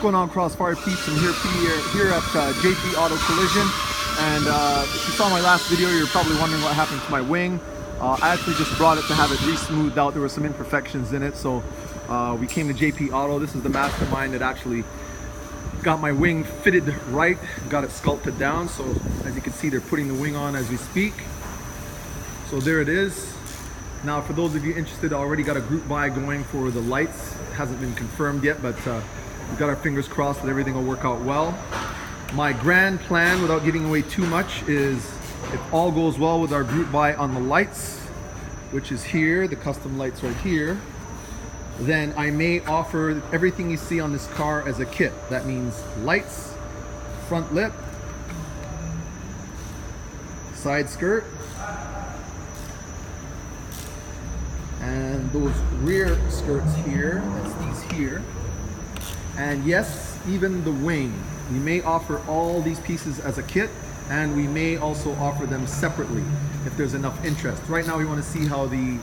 going on, Crossfire peeps? I'm here at JP Auto Collision, and if you saw my last video, you're probably wondering what happened to my wing. I actually just brought it to have it re-smoothed out. There were some imperfections in it, so we came to JP Auto. This is the mastermind that actually got my wing fitted right, got it sculpted down. So as you can see, they're putting the wing on as we speak. So there it is. Now, for those of you interested, I already got a group buy going for the lights. It hasn't been confirmed yet, but we've got our fingers crossed that everything will work out well. My grand plan, without giving away too much, is if all goes well with our group buy on the lights, which is here, the custom lights right here, then I may offer everything you see on this car as a kit. That means lights, front lip, side skirt, and those rear skirts here, that's these here. And yes, even the wing. We may offer all these pieces as a kit, and we may also offer them separately if there's enough interest. Right now we want to see how the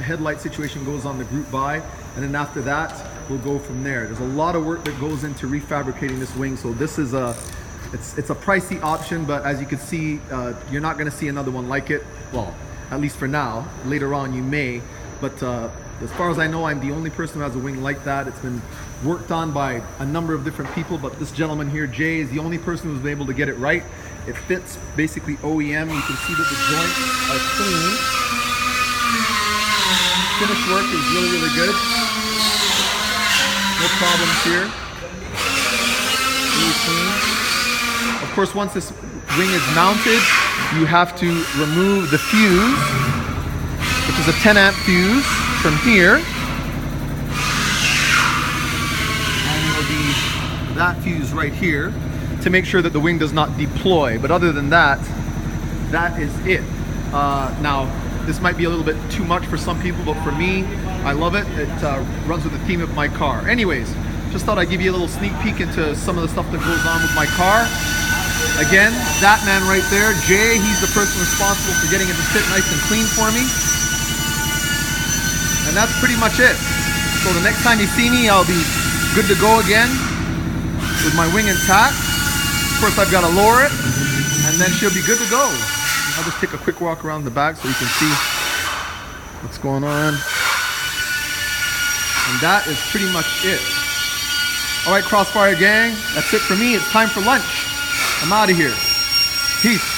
headlight situation goes on the group buy, and then after that we'll go from there. There's a lot of work that goes into refabricating this wing, so this is it's a pricey option, but as you can see, you're not going to see another one like it. Well, at least for now. Later on you may, but as far as I know, I'm the only person who has a wing like that. It's been worked on by a number of different people, but this gentleman here, Jay, is the only person who's been able to get it right. It fits basically OEM. You can see that the joints are clean. Finish work is really, really good. No problems here. Really clean. Of course, once this wing is mounted, you have to remove the fuse, which is a 10 amp fuse from here. And it'll be that fuse right here to make sure that the wing does not deploy. But other than that, that is it. Now, this might be a little bit too much for some people, but for me, I love it. It runs with the theme of my car. Anyways, just thought I'd give you a little sneak peek into some of the stuff that goes on with my car. Again, that man right there, Jay, he's the person responsible for getting it to fit nice and clean for me. And that's pretty much it. So the next time you see me, I'll be good to go again with my wing intact. Of course, I've got to lower it, and then she'll be good to go. I'll just take a quick walk around the back so you can see what's going on. And that is pretty much it. All right, Crossfire gang, that's it for me. It's time for lunch. I'm out of here. Peace.